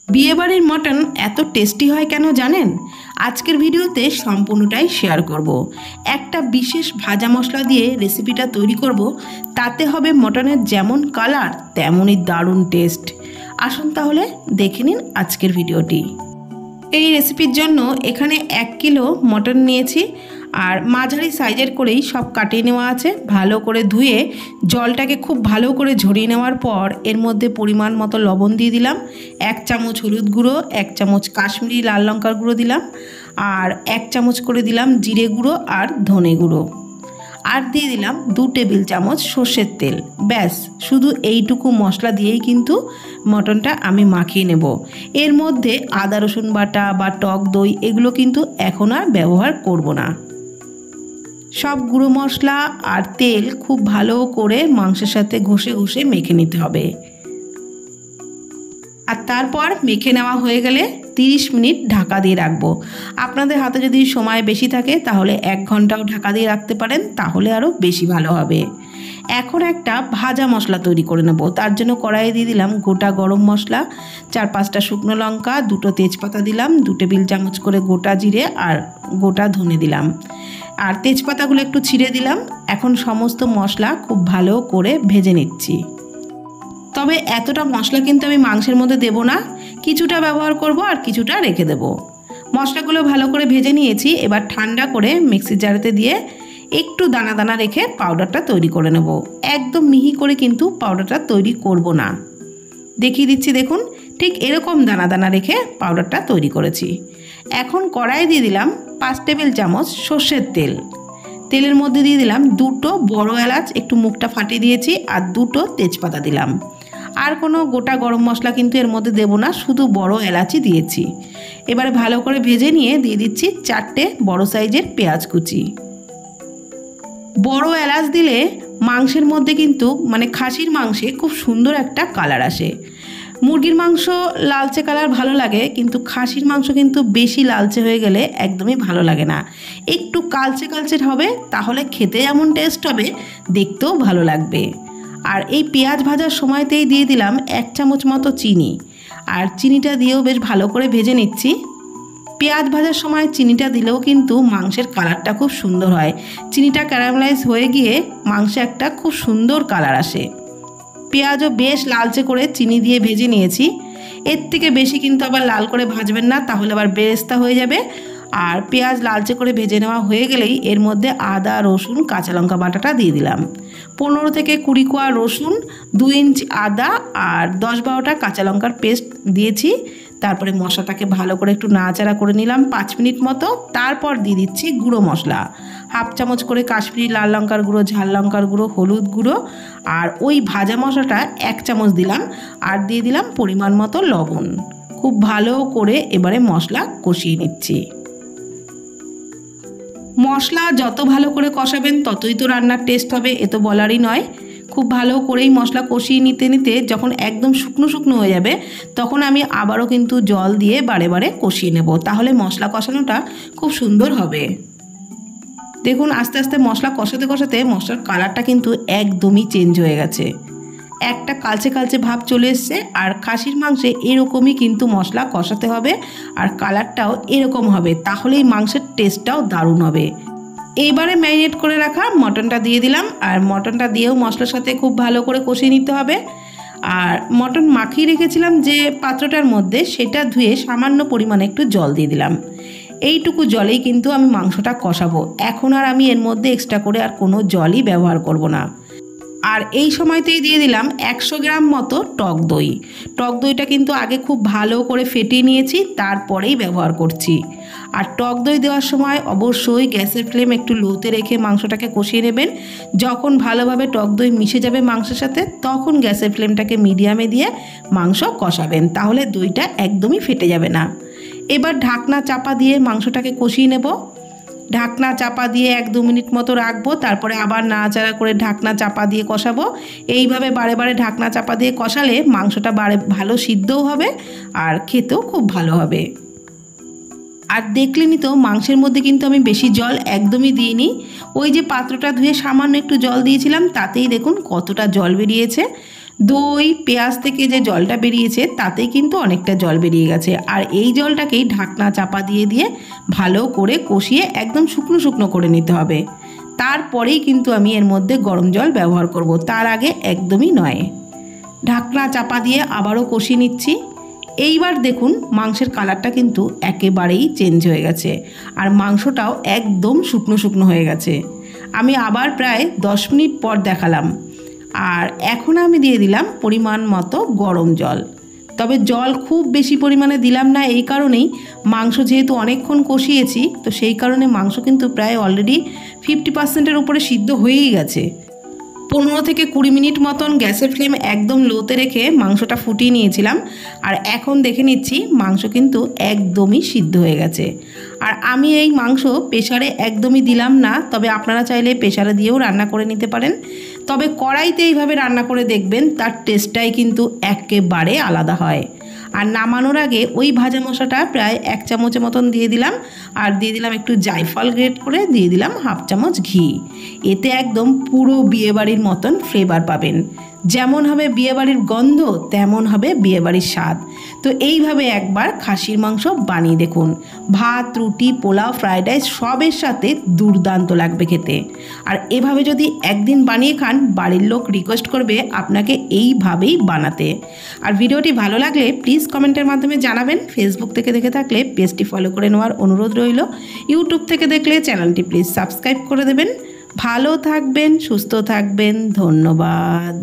বিয়েবাড়ির মটন এত টেস্টি হয় কেন জানেন? আজকের ভিডিওতে সম্পূর্ণটাই শেয়ার করব। একটা বিশেষ ভাজা মশলা দিয়ে রেসিপিটা তৈরি করব, তাতে হবে মটনের যেমন কালার তেমনই দারুণ টেস্ট। আসুন তাহলে দেখে নিন আজকের ভিডিওটি। এই রেসিপির জন্য এখানে 1 কিলো মটন নিয়েছি, আর মাঝারি সাইজের করেই সব কাটিয়ে নেওয়া আছে। ভালো করে ধুয়ে জলটাকে খুব ভালো করে ঝরিয়ে নেওয়ার পর এর মধ্যে পরিমাণ মতো লবণ দিয়ে দিলাম, 1 চামচ হলুদ গুঁড়ো, 1 চামচ কাশ্মীরি লাল লঙ্কার গুঁড়ো দিলাম, আর 1 চামচ করে দিলাম জিরে গুঁড়ো আর ধনে গুঁড়ো, আর দিয়ে দিলাম 2 টেবিল চামচ সর্ষের তেল। ব্যাস, শুধু এইটুকু মশলা দিয়েই কিন্তু মটনটা আমি মাখিয়ে নেব। এর মধ্যে আদা রসুন বাটা বা টক দই এগুলো কিন্তু এখন আর ব্যবহার করব না। সব গুঁড়ো মশলা আর তেল খুব ভালো করে মাংসের সাথে ঘষে ঘষে মেখে নিতে হবে। আর তারপর মেখে নেওয়া হয়ে গেলে 30 মিনিট ঢাকা দিয়ে রাখবো। আপনাদের হাতে যদি সময় বেশি থাকে তাহলে 1 ঘন্টাও ঢাকা দিয়ে রাখতে পারেন, তাহলে আরও বেশি ভালো হবে। এখন একটা ভাজা মশলা তৈরি করে নেব। তার জন্য কড়াইয়ে দিয়ে দিলাম গোটা গরম মশলা, 4-5টা শুকনো লঙ্কা, 2টো তেজপাতা দিলাম, 2 টেবিল চামচ করে গোটা জিরে আর গোটা ধনে দিলাম, আর তেজপাতাগুলো একটু ছিঁড়ে দিলাম। এখন সমস্ত মশলা খুব ভালো করে ভেজে নিচ্ছি। তবে এতটা মশলা কিন্তু আমি মাংসের মধ্যে দেব না, কিছুটা ব্যবহার করব আর কিছুটা রেখে দেব। মশলাগুলো ভালো করে ভেজে নিয়েছি। এবার ঠান্ডা করে মিক্সির জারেতে দিয়ে একটু দানা দানা রেখে পাউডারটা তৈরি করে নেব। একদম মিহি করে কিন্তু পাউডারটা তৈরি করব না। দেখিয়ে দিচ্ছি, দেখুন ঠিক এরকম দানা দানা রেখে পাউডারটা তৈরি করেছি। এখন কড়াইয়ে দিয়ে দিলাম 5 টেবিল চামচ সর্ষের তেল। তেলের মধ্যে দিয়ে দিলাম 2টো বড় এলাচ, একটু মুখটা ফাটিয়ে দিয়েছি, আর 2টো তেজপাতা দিলাম। আর কোনো গোটা গরম মশলা কিন্তু এর মধ্যে দেব না, শুধু বড় এলাচই দিয়েছি। এবারে ভালো করে ভেজে নিয়ে দিয়ে দিচ্ছি 4টে বড় সাইজের পেঁয়াজ কুচি। বড় এলাচ দিলে মাংসের মধ্যে কিন্তু খাসির মাংসে খুব সুন্দর একটা কালার আসে। মুরগির মাংস লালচে কালার ভালো লাগে, কিন্তু খাসির মাংস কিন্তু বেশি লালচে হয়ে গেলে একদমই ভালো লাগে না। একটু কালচে কালচে হবে, তাহলে খেতে যেমন টেস্ট হবে দেখতেও ভালো লাগবে। আর এই পেঁয়াজ ভাজার সময়তেই দিয়ে দিলাম 1 চামচ মতো চিনি, আর চিনিটা দিয়েও বেশ ভালো করে ভেজে নিচ্ছি। পেঁয়াজ ভাজার সময় চিনিটা দিলেও কিন্তু মাংসের কালারটা খুব সুন্দর হয়। চিনিটা ক্যারামেলাইজ হয়ে গিয়ে মাংসে একটা খুব সুন্দর কালার আসে। পেঁয়াজও বেশ লালচে করে চিনি দিয়ে ভেজে নিয়েছি। এর থেকে বেশি কিন্তু আবার লাল করে ভাজবেন না, তাহলে আবার বেরেস্তা হয়ে যাবে। আর পেঁয়াজ লালচে করে ভেজে নেওয়া হয়ে গেলেই এর মধ্যে আদা রসুন কাঁচা লঙ্কা বাটাটা দিয়ে দিলাম। 15 থেকে 20 কোয়া রসুন, 2 ইঞ্চ আদা আর 10-12টা কাঁচা লঙ্কার পেস্ট দিয়েছি। তারপরে মশলাটাকে ভালো করে একটু নাড়াচাড়া করে নিলাম 5 মিনিট মতো। তারপর দিয়ে দিচ্ছি গুঁড়ো মশলা, 1/2 চামচ করে কাশ্মীরি লাল লঙ্কার গুঁড়ো, ঝাল লঙ্কার গুঁড়ো, হলুদ গুঁড়ো, আর ওই ভাজা মশলাটা 1 চামচ দিলাম, আর দিয়ে দিলাম পরিমাণ মতো লবণ। খুব ভালো করে এবারে মশলা কষিয়ে নিচ্ছি। মশলা যত ভালো করে কষাবেন ততই তো রান্নার টেস্ট হবে, এ তো বলারই নয়। খুব ভালো করেই মশলা কষিয়ে নিতে নিতে যখন একদম শুকনো শুকনো হয়ে যাবে, তখন আমি আবারও কিন্তু জল দিয়ে বারে বারে কষিয়ে নেব, তাহলে মশলা কষানোটা খুব সুন্দর হবে। দেখুন আস্তে আস্তে মশলা কষাতে কষাতে মশলার কালারটা কিন্তু একদমই চেঞ্জ হয়ে গেছে, একটা কালচে কালচে ভাব চলে এসছে। আর খাসির মাংসে এরকমই কিন্তু মশলা কষাতে হবে, আর কালারটাও এরকম হবে, তাহলেই মাংসের টেস্টটাও দারুণ হবে। এইবারে ম্যারিনেট করে রাখা মটনটা দিয়ে দিলাম, আর মটনটা দিয়েও মশলার সাথে খুব ভালো করে কষিয়ে নিতে হবে। আর মটন মাখিয়ে রেখেছিলাম যে পাত্রটার মধ্যে, সেটা ধুয়ে সামান্য পরিমাণে একটু জল দিয়ে দিলাম। এইটুকু জলেই কিন্তু আমি মাংসটা কষাবো। এখন আর আমি এর মধ্যে এক্সট্রা করে আর কোনো জলই ব্যবহার করব না। আর এই সময়তেই দিয়ে দিলাম 100 গ্রাম মতো টক দই। টক দইটা কিন্তু আগে খুব ভালো করে ফেটিয়ে নিয়েছি, তারপরেই ব্যবহার করছি। আর টক দই দেওয়ার সময় অবশ্যই গ্যাসের ফ্লেম একটু লোতে রেখে মাংসটাকে কষিয়ে নেবেন। যখন ভালোভাবে টক দই মিশে যাবে মাংসের সাথে, তখন গ্যাসের ফ্লেমটাকে মিডিয়ামে দিয়ে মাংস কষাবেন, তাহলে দইটা একদমই ফেটে যাবে না। এবার ঢাকনা চাপা দিয়ে মাংসটাকে কষিয়ে নেব। ঢাকনা চাপা দিয়ে 1-2 মিনিট মতো রাখবো, তারপরে আবার নাড়াচাড়া করে ঢাকনা চাপা দিয়ে কষাবো। এইভাবে বারে বারে ঢাকনা চাপা দিয়ে কষালে মাংসটা ভালো সিদ্ধও হবে আর খেতেও খুব ভালো হবে। আর দেখলেনই তো মাংসের মধ্যে কিন্তু আমি বেশি জল একদমই দিইনি। ওই যে পাত্রটা ধুয়ে সামান্য একটু জল দিয়েছিলাম, তাতেই দেখুন কতটা জল বেরিয়েছে। দই পেঁয়াজ থেকে যে জলটা বেরিয়েছে তাতেই কিন্তু অনেকটা জল বেরিয়ে গেছে। আর এই জলটাকেই ঢাকনা চাপা দিয়ে দিয়ে ভালো করে কষিয়ে একদম শুকনো শুকনো করে নিতে হবে। তারপরেই কিন্তু আমি এর মধ্যে গরম জল ব্যবহার করব, তার আগে একদমই নয়। ঢাকনা চাপা দিয়ে আবারও কষিয়ে নিচ্ছি। এইবার দেখুন মাংসের কালারটা কিন্তু একেবারেই চেঞ্জ হয়ে গেছে আর মাংসটাও একদম শুকনো শুকনো হয়ে গেছে। আমি আবার প্রায় 10 মিনিট পর দেখালাম। আর এখন আমি দিয়ে দিলাম পরিমাণ মতো গরম জল। তবে জল খুব বেশি পরিমাণে দিলাম না, এই কারণেই মাংস যেহেতু অনেকক্ষণ কষিয়েছি, তো সেই কারণে মাংস কিন্তু প্রায় অলরেডি 50%-এর উপরে সিদ্ধ হয়েই গেছে। 15 থেকে 20 মিনিট মতন গ্যাসের ফ্লেম একদম লোতে রেখে মাংসটা ফুটিয়ে নিয়েছিলাম। আর এখন দেখে নিচ্ছি মাংস কিন্তু একদমই সিদ্ধ হয়ে গেছে। আর আমি এই মাংস প্রেসারে একদমই দিলাম না, তবে আপনারা চাইলে প্রেসারে দিয়েও রান্না করে নিতে পারেন। তবে কড়াইতে এইভাবে রান্না করে দেখবেন, তার টেস্টটাই কিন্তু একেবারে আলাদা হয়। আর নামানোর আগে ওই ভাজা মশলাটা প্রায় 1 চামচের মতন দিয়ে দিলাম। আর দিয়ে দিলাম একটু জায়ফল গ্রেট করে, দিয়ে দিলাম 1/2 চামচ ঘি। এতে একদম পুরো বিয়েবাড়ির মতন ফ্লেভার পাবেন। যেমন হবে বিয়েবাড়ির গন্ধ, তেমন হবে বিয়েবাড়ির স্বাদ। তো এইভাবে একবার খাসির মাংস বানিয়ে দেখুন। ভাত, রুটি, পোলাও, ফ্রাইড রাইস সবের সাথে দুর্দান্ত লাগবে খেতে। আর এভাবে যদি একদিন বানিয়ে খান, বাড়ির লোক রিকোয়েস্ট করবে আপনাকে এইভাবেই বানাতে। আর ভিডিওটি ভালো লাগলে প্লিজ কমেন্টের মাধ্যমে জানাবেন। ফেসবুক থেকে দেখে থাকলে পেজটি ফলো করে নেওয়ার অনুরোধ রইল। ইউটিউব থেকে দেখলে চ্যানেলটি প্লিজ সাবস্ক্রাইব করে দেবেন। ভালো থাকবেন, সুস্থ থাকবেন। ধন্যবাদ।